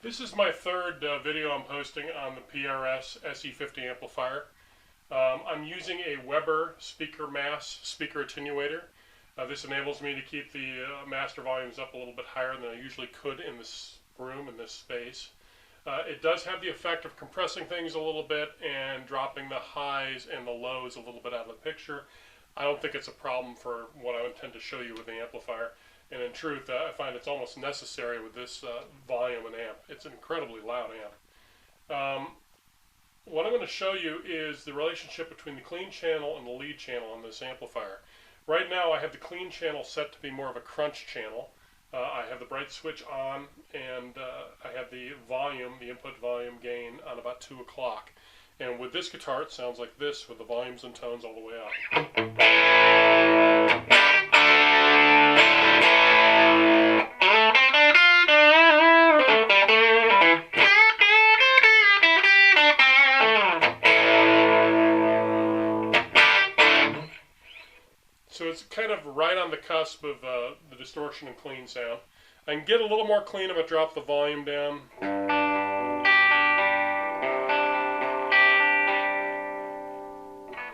This is my third video I'm posting on the PRS SE50 amplifier. I'm using a Weber speaker mass speaker attenuator. This enables me to keep the master volumes up a little bit higher than I usually could in this room, in this space. It does have the effect of compressing things a little bit and dropping the highs and the lows a little bit out of the picture. I don't think it's a problem for what I intend to show you with the amplifier. And in truth, I find it's almost necessary with this volume and amp. It's an incredibly loud amp. What I'm going to show you is the relationship between the clean channel and the lead channel on this amplifier. Right now I have the clean channel set to be more of a crunch channel. I have the bright switch on, and I have the volume, the input volume gain on about 2 o'clock. And with this guitar it sounds like this with the volumes and tones all the way up. So it's kind of right on the cusp of the distortion and clean sound. I can get a little more clean if I drop the volume down.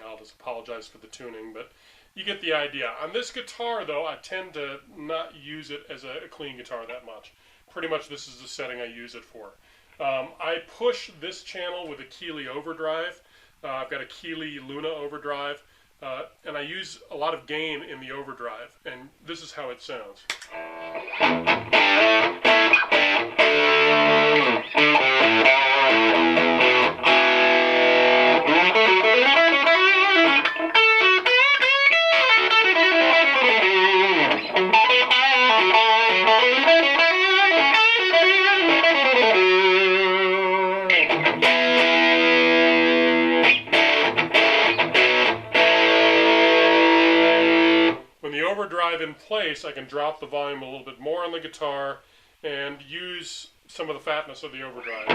I'll just apologize for the tuning, but you get the idea. On this guitar, though, I tend to not use it as a clean guitar that much. Pretty much this is the setting I use it for. I push this channel with a Keeley Overdrive. I've got a Keeley Luna Overdrive. And I use a lot of gain in the overdrive, and this is how it sounds. Overdrive in place, I can drop the volume a little bit more on the guitar and use some of the fatness of the overdrive.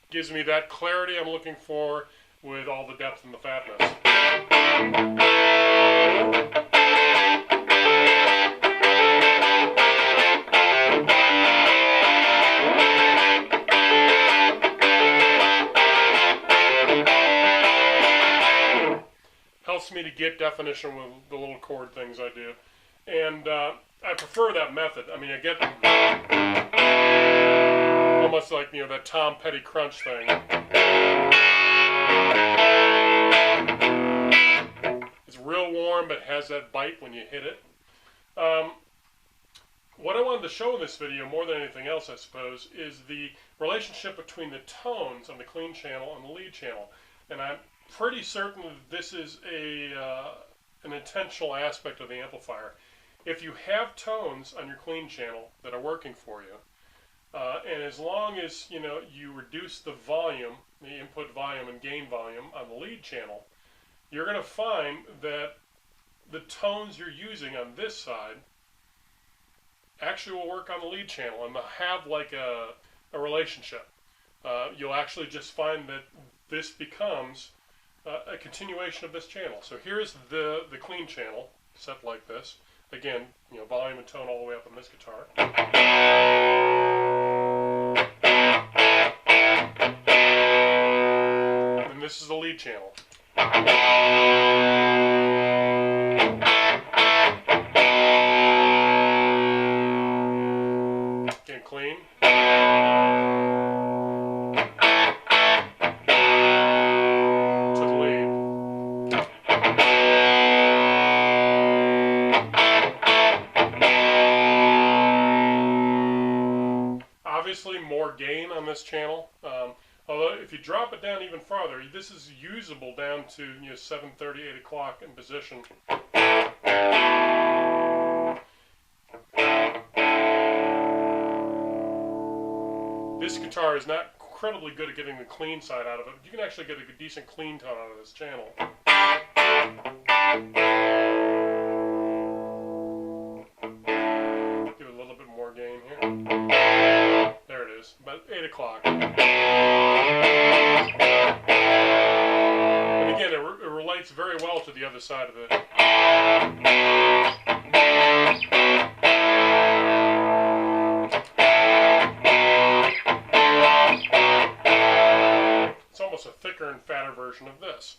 Gives me that clarity I'm looking for with all the depth and the fatness. Helps me to get definition with the little chord things I do, and I prefer that method. I mean, I get almost like, you know, that Tom Petty crunch thing. It's real warm, but has that bite when you hit it. What I wanted to show in this video, more than anything else, I suppose, is the relationship between the tones on the clean channel and the lead channel, and I'm pretty certain that this is an intentional aspect of the amplifier. If you have tones on your clean channel that are working for you, and as long as you reduce the volume, the input volume and gain volume on the lead channel, you're going to find that the tones you're using on this side actually will work on the lead channel, and they'll have like a relationship. You'll actually just find that this becomes a continuation of this channel. So here's the clean channel set like this. Again, volume and tone all the way up on this guitar. And this is the lead channel. Again, clean. Obviously more gain on this channel, although if you drop it down even farther, this is usable down to 7:30, 8 o'clock in position. This guitar is not incredibly good at getting the clean side out of it. You can actually get a decent clean tone out of this channel. Give it a little bit more gain here. There it is, about 8 o'clock. And again, it relates very well to the other side of it. version of this.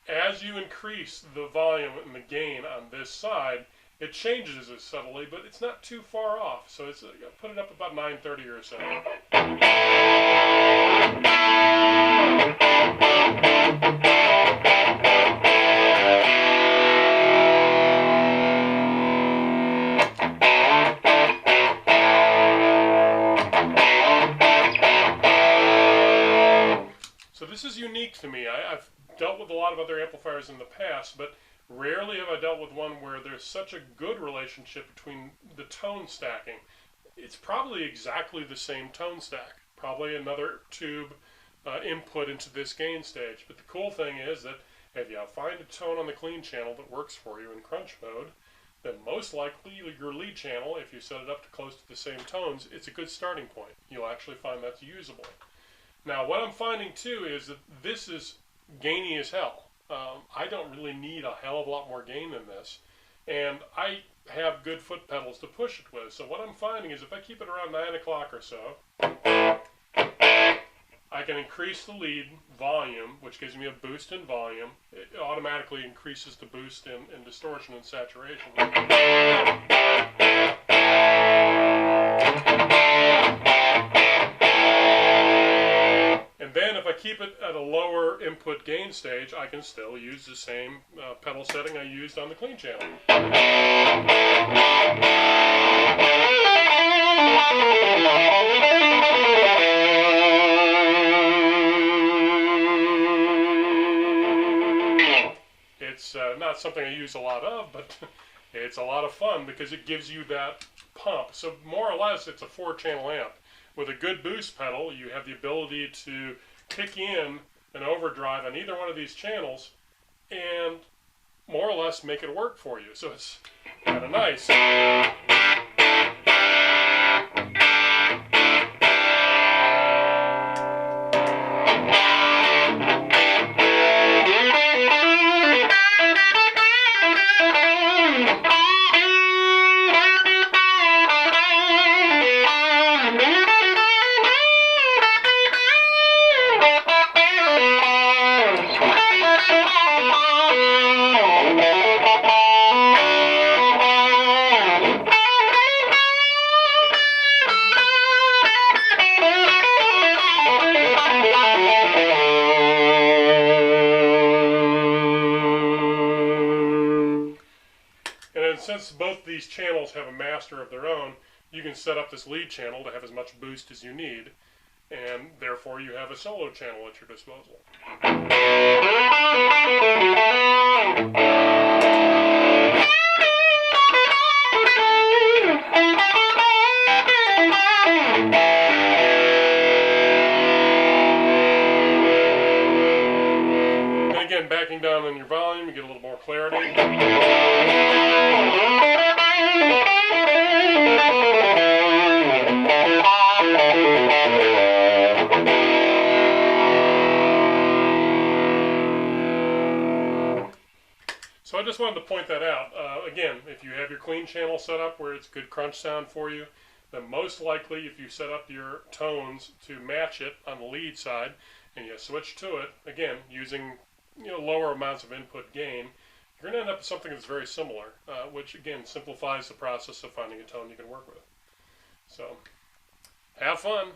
As you increase the volume and the gain on this side, it changes it subtly, but it's not too far off. So it's put it up about 930 or so. So this is unique to me. I've dealt with a lot of other amplifiers in the past, but rarely have I dealt with one where there's such a good relationship between the tone stacking. It's probably exactly the same tone stack, probably another tube input into this gain stage. But the cool thing is that if you find a tone on the clean channel that works for you in crunch mode, then most likely your lead channel, if you set it up to close to the same tones, it's a good starting point. You'll actually find that's usable. Now what I'm finding too is that this is gainy as hell. I don't really need a hell of a lot more gain than this, and I have good foot pedals to push it with. So what I'm finding is if I keep it around 9 o'clock or so, I can increase the lead volume, which gives me a boost in volume. It automatically increases the boost in distortion and saturation. And then if I keep it at a lower input gain stage, I can still use the same pedal setting I used on the clean channel. It's not something I use a lot of, but it's a lot of fun because it gives you that pump. So more or less, it's a 4-channel amp. With a good boost pedal, you have the ability to kick in an overdrive on either one of these channels and more or less make it work for you. So it's kind of nice. Since both these channels have a master of their own, you can set up this lead channel to have as much boost as you need, and therefore you have a solo channel at your disposal. And again, backing down on your volume, you get a little more clarity. So I just wanted to point that out. Again, if you have your clean channel set up where it's good crunch sound for you, then most likely if you set up your tones to match it on the lead side and you switch to it, again, using lower amounts of input gain, you're going to end up with something that's very similar, which again simplifies the process of finding a tone you can work with. So, have fun!